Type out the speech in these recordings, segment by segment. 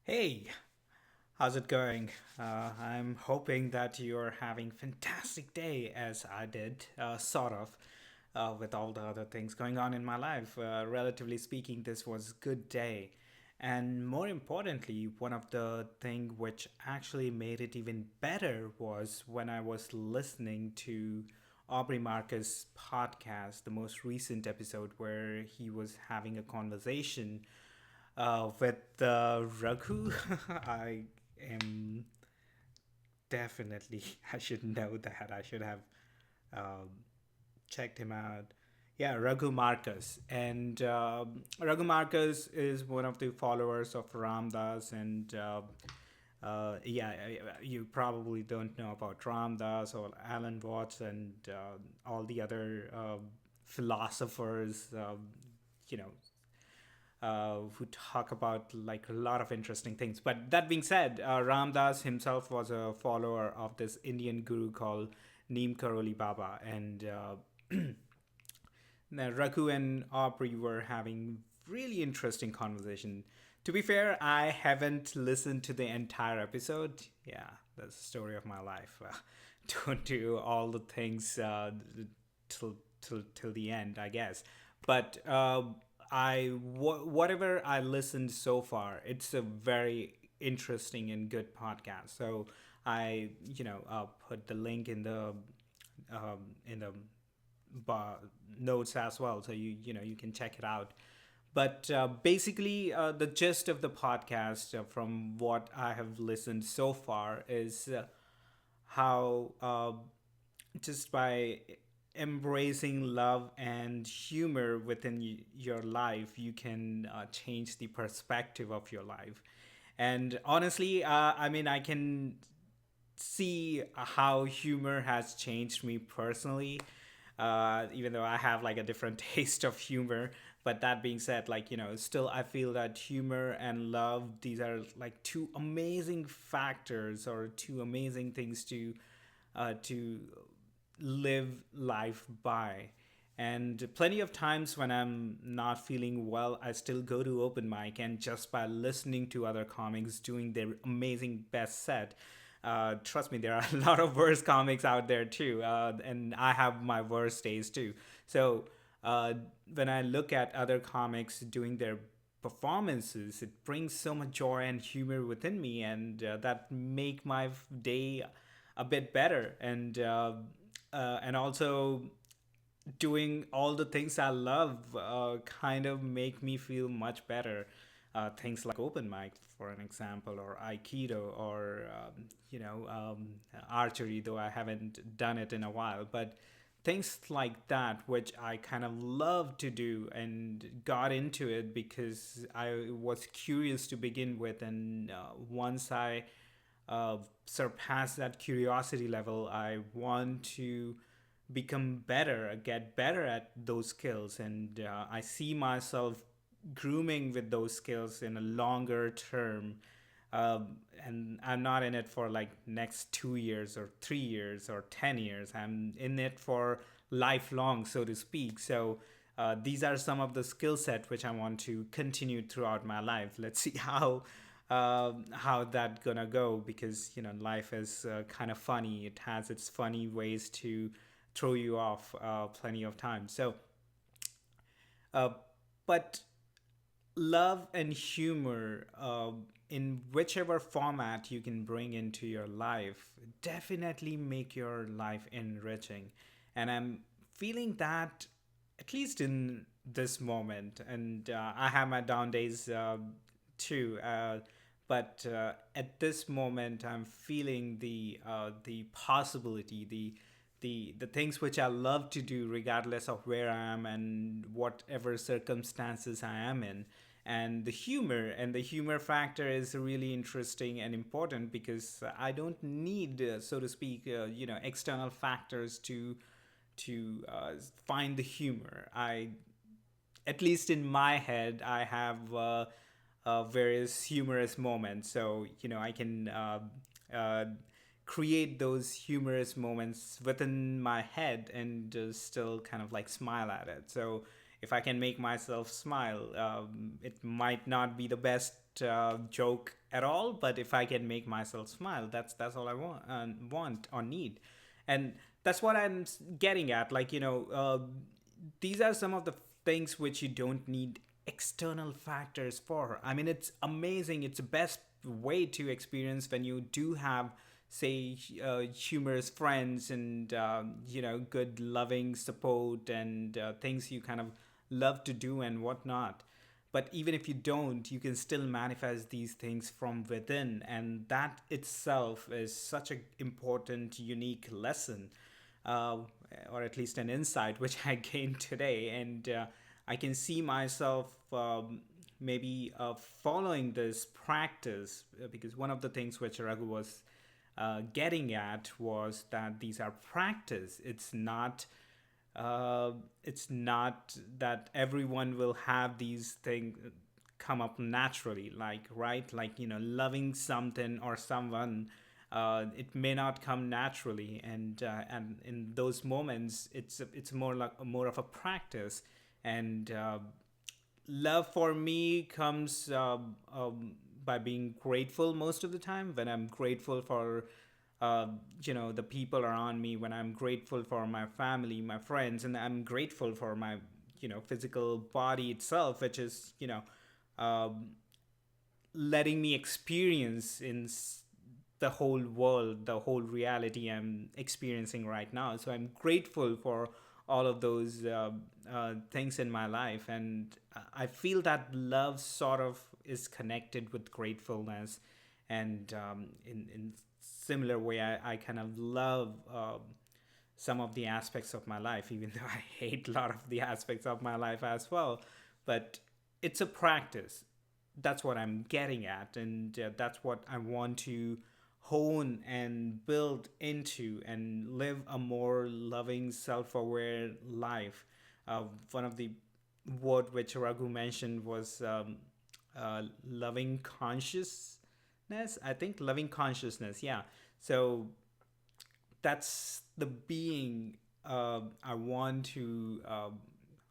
Hey, how's it going? I'm hoping that you're having fantastic day as I did, sort of, with all the other things going on in my life. Relatively speaking, this was a good day. And more importantly, one of the thing which actually made it even better was when I was listening to Aubrey Marcus' podcast, the most recent episode where he was having a conversation with Raghu. I am definitely, I should know that. I should have um, checked him out. Yeah, Raghu Marcus. And Raghu Marcus is one of the followers of Ramdas. And yeah, you probably don't know about Ramdas or Alan Watts and all the other philosophers, you know, who talk about like a lot of interesting things. But that being said, Ramdas himself was a follower of this Indian guru called Neem Karoli Baba, and now Raghu and Aubrey were having really interesting conversation. To be fair, I haven't listened to the entire episode. Yeah, that's the story of my life. Don't do all the things till the end, I guess. But whatever I listened so far, it's a very interesting and good podcast. So I put the link in the bar notes as well, so you can check it out. But basically, the gist of the podcast, from what I have listened so far, is how just by embracing love and humor within your life, you can change the perspective of your life. And honestly, I mean, I can see how humor has changed me personally, even though I have like a different taste of humor. But that being said, like, still I feel that humor and love, these are like two amazing factors or two amazing things to live life by. And plenty of times when I'm not feeling well, I still go to open mic, and just by listening to other comics doing their amazing best set, trust me, there are a lot of worse comics out there too, and I have my worst days too. So uh, when I look at other comics doing their performances, it brings so much joy and humor within me, and that make my day a bit better. And also doing all the things I love kind of make me feel much better. Things like open mic, for an example, or Aikido, or archery, though I haven't done it in a while. But things like that, which I kind of love to do and got into it because I was curious to begin with. And once I surpass that curiosity level, I want to become better, get better at those skills. And I see myself grooming with those skills in a longer term. And I'm not in it for like next 2 years or 3 years or 10 years. I'm in it for lifelong, so to speak. So these are some of the skill set which I want to continue throughout my life. Let's see how that gonna go, because life is kind of funny. It has its funny ways to throw you off plenty of times. So uh, but love and humor, in whichever format you can bring into your life, definitely make your life enriching. And I'm feeling that, at least in this moment. And I have my down days too. But at this moment, I'm feeling the possibility, the things which I love to do, regardless of where I am and whatever circumstances I am in. And the humor factor is really interesting and important, because I don't need, so to speak, external factors to find the humor. At least in my head, I have various humorous moments. So I can uh, create those humorous moments within my head and still kind of like smile at it. So if I can make myself smile, it might not be the best joke at all, but if I can make myself smile, that's all I want or need. And that's what I'm getting at. Like, these are some of the things which you don't need external factors for. I mean, it's amazing. It's the best way to experience when you do have, say, humorous friends and good loving support and things you kind of love to do and whatnot. But even if you don't, you can still manifest these things from within, and that itself is such an important, unique lesson, uh, or at least an insight which I gained today. And I can see myself maybe following this practice, because one of the things which Raghu was getting at was that these are practice. It's not that everyone will have these things come up naturally, like, right, like, loving something or someone, it may not come naturally, and in those moments it's more of a practice. And love for me comes by being grateful most of the time. When I'm grateful for the people around me, when I'm grateful for my family, my friends, and I'm grateful for my physical body itself, which is um, letting me experience the whole world, the whole reality I'm experiencing right now. So I'm grateful for all of those things in my life, and I feel that love sort of is connected with gratefulness. And in similar way, I kind of love some of the aspects of my life, even though I hate a lot of the aspects of my life as well. But it's a practice. That's what I'm getting at, and that's what I want to hone and build into and live a more loving, self-aware life. One of the word which Raghu mentioned was loving consciousness. I think loving consciousness. Yeah. So that's the being I want to,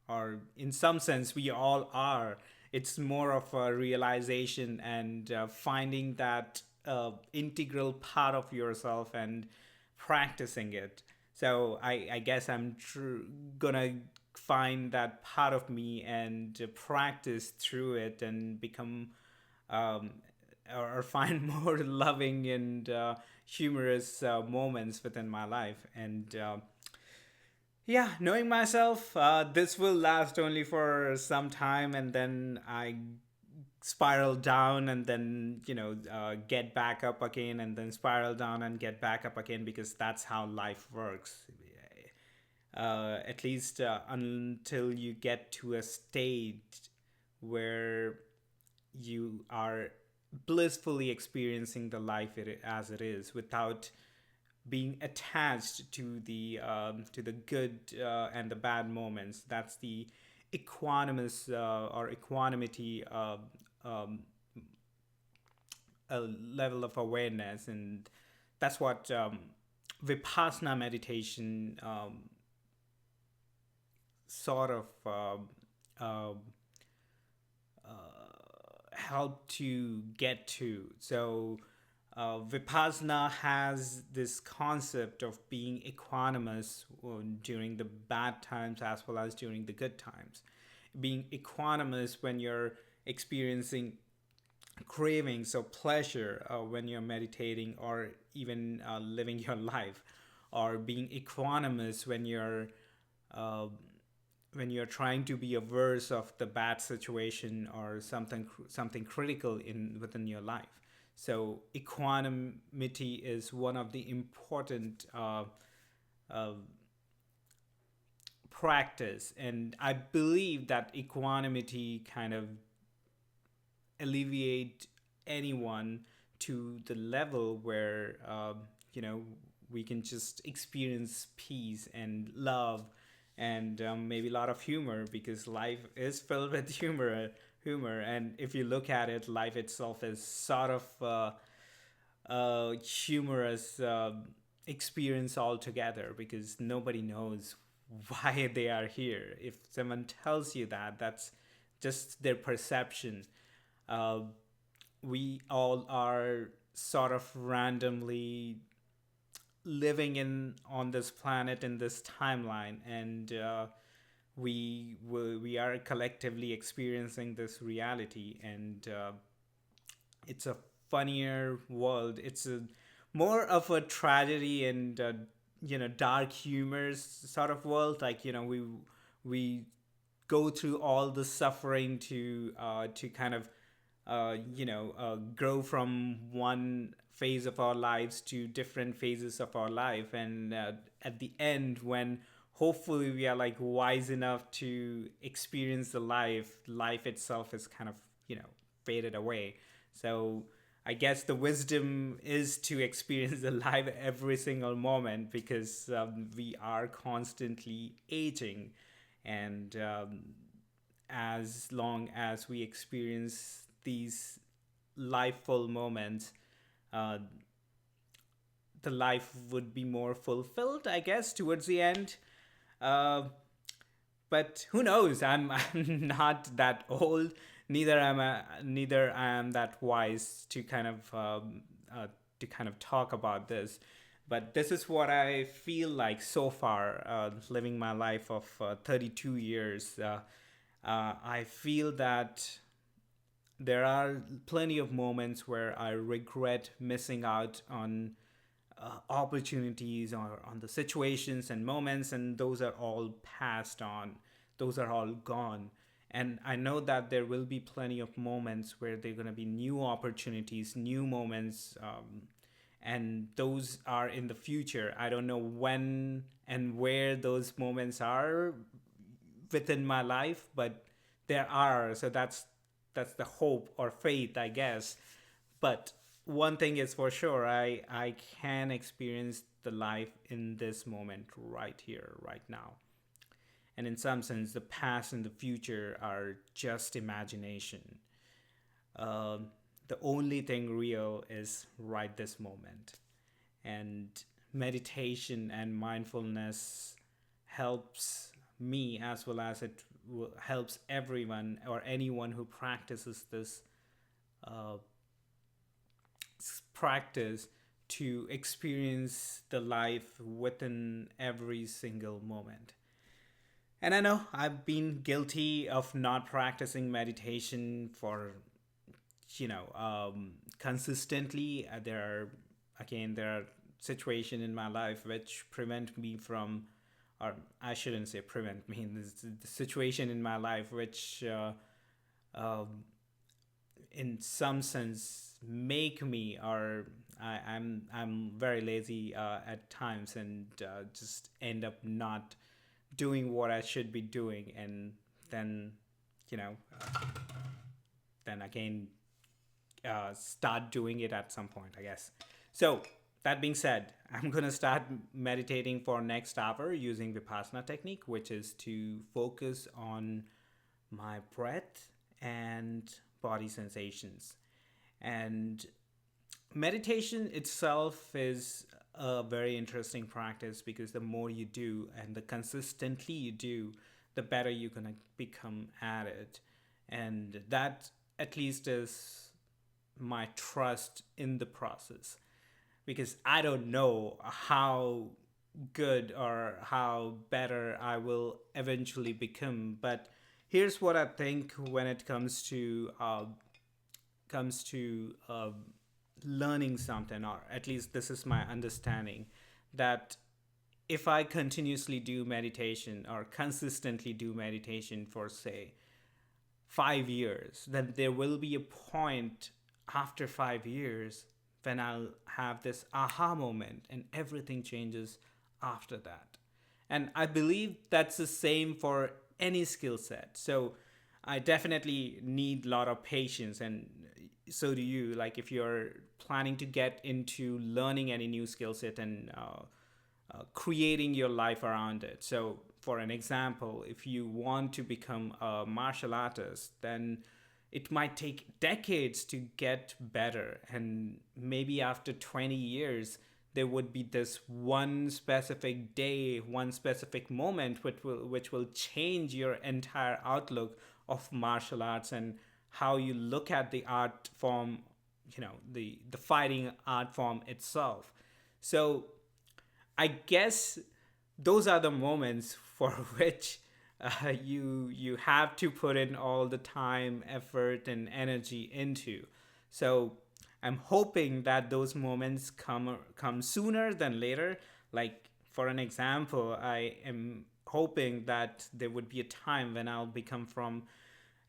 or in some sense, we all are. It's more of a realization and finding that integral part of yourself and practicing it. So I guess I'm gonna find that part of me and practice through it and become um, or find more loving and humorous moments within my life. And yeah, knowing myself, this will last only for some time, and then I spiral down and then get back up again, and then spiral down and get back up again, because that's how life works. At least until you get to a state where you are blissfully experiencing the life as it is, without being attached to the good and the bad moments. That's the equanimous or equanimity um, a level of awareness. And that's what vipassana meditation sort of help to get to. So Vipassana has this concept of being equanimous during the bad times as well as during the good times. Being equanimous when you're experiencing cravings or pleasure when you're meditating or even living your life, or being equanimous uh, when you're trying to be averse of the bad situation or something critical in within your life. So equanimity is one of the important uh, practice, and I believe that equanimity kind of alleviate anyone to the level where you know we can just experience peace and love and maybe a lot of humor, because life is filled with humor. And if you look at it, life itself is sort of humorous experience altogether, because nobody knows why they are here. If someone tells you that, that's just their perception. uh, we all are sort of randomly living in on this planet in this timeline, and we are collectively experiencing this reality, and it's a funnier world. It's a more of a tragedy and dark humor sort of world. Like we go through all the suffering to kind of grow from one phase of our lives to different phases of our life, and at the end, when hopefully we are like wise enough to experience the life itself is kind of faded away. So I guess the wisdom is to experience the life every single moment, because we are constantly aging, and as long as we experience these lifeful moments, uh, the life would be more fulfilled, I guess, towards the end. Uh, but who knows? I'm not that old. Neither am that wise to kind of talk about this. But this is what I feel like so far, living my life of 32 years. I feel that there are plenty of moments where I regret missing out on opportunities or on the situations and moments, and those are all passed on. Those are all gone. And I know that there will be plenty of moments where there are going to be new opportunities, new moments, and those are in the future. I don't know when and where those moments are within my life, but there are. So that's the hope or faith, I guess. But one thing is for sure, I can experience the life in this moment right here, right now. And in some sense, the past and the future are just imagination. Um, the only thing real is right this moment. And meditation and mindfulness helps me, as well as it helps everyone or anyone who practices this uh, practice to experience the life within every single moment. And I know I've been guilty of not practicing meditation for consistently. There are situations in my life which prevent me from, or I shouldn't say prevent me. The situation in my life which, in some sense, make me, or I'm very lazy at times, and just end up not doing what I should be doing, and then you know then again start doing it at some point, I guess. So that being said, I'm gonna start meditating for next hour using Vipassana technique, which is to focus on my breath and body sensations. And meditation itself is a very interesting practice, because the more you do and the consistently you do, the better you're going to become at it. And that at least is my trust in the process, because I don't know how good or how better I will eventually become. But here's what I think when it comes to learning something, or at least this is my understanding, that if I continuously do meditation or consistently do meditation for, say, 5 years, then there will be a point after 5 years when I'll have this aha moment and everything changes after that. And I believe that's the same for any skill set. So I definitely need a lot of patience, and so do you. Like, if you're planning to get into learning any new skill set and creating your life around it. So, for an example, if you want to become a martial artist, then it might take decades to get better. And maybe after 20 years, there would be this one specific day, one specific moment which will change your entire outlook of martial arts and how you look at the art form, the fighting art form itself. So I guess those are the moments for which you have to put in all the time, effort, and energy into. So I'm hoping that those moments come sooner than later. Like for an example, I am hoping that there would be a time when I'll become from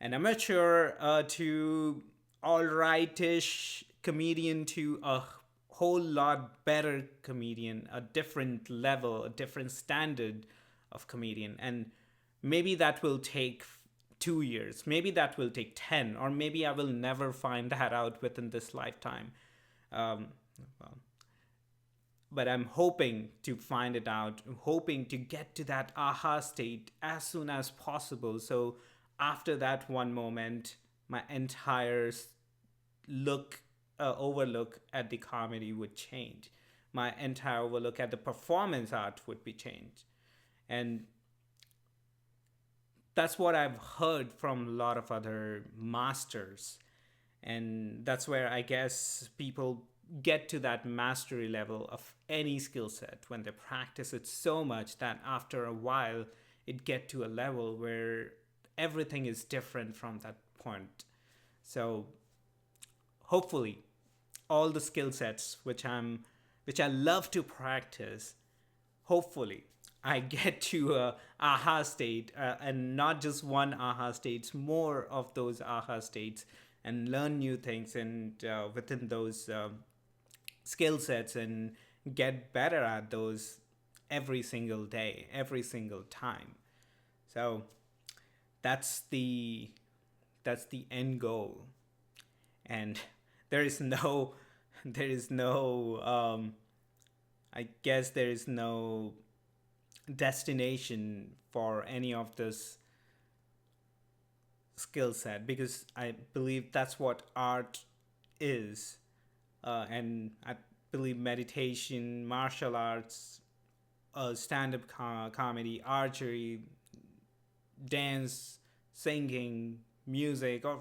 an amateur to all rightish comedian to a whole lot better comedian, a different level, a different standard of comedian. And maybe that will take 2 years, maybe that will take 10, or maybe I will never find that out within this lifetime. Um, well, but I'm hoping to find it out, hoping to get to that aha state as soon as possible. So after that one moment, my entire look overlook at the comedy would change. My entire overlook at the performance art would be changed, and that's what I've heard from a lot of other masters. And that's where I guess people get to that mastery level of any skill set when they practice it so much that after a while it get to a level where everything is different from that point. So hopefully all the skill sets which I love to practice, hopefully I get to a aha state, and not just one aha states, more of those aha states, and learn new things and within those skill sets, and get better at those every single day, every single time. So that's the that's the end goal. And there is no there is no I guess there is no destination for any of this skill set, because I believe that's what art is. And I believe meditation, martial arts, stand-up comedy, archery, dance, singing, music, or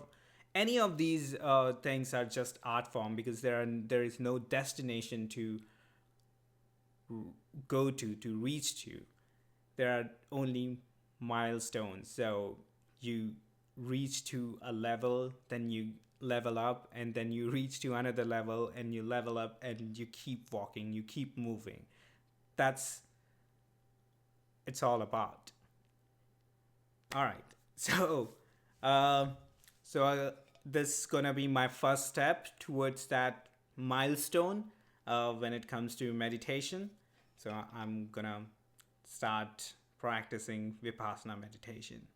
any of these things are just art form, because there is no destination to go to reach to. There are only milestones. So you reach to a level, then you level up, and then you reach to another level and you level up, and you keep walking, you keep moving. That's it's all about. All right. So, uh, so this is gonna be my first step towards that milestone when it comes to meditation. So I'm gonna start practicing Vipassana meditation.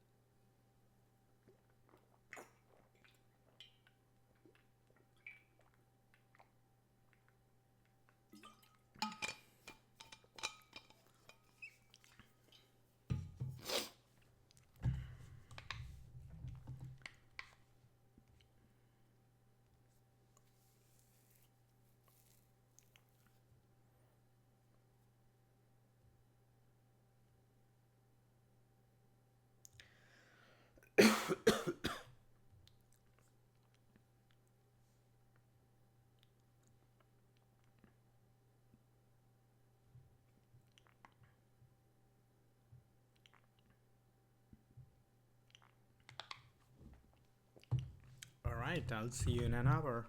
All right, I'll see you in an hour.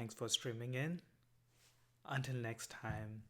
Thanks for streaming in. Until next time.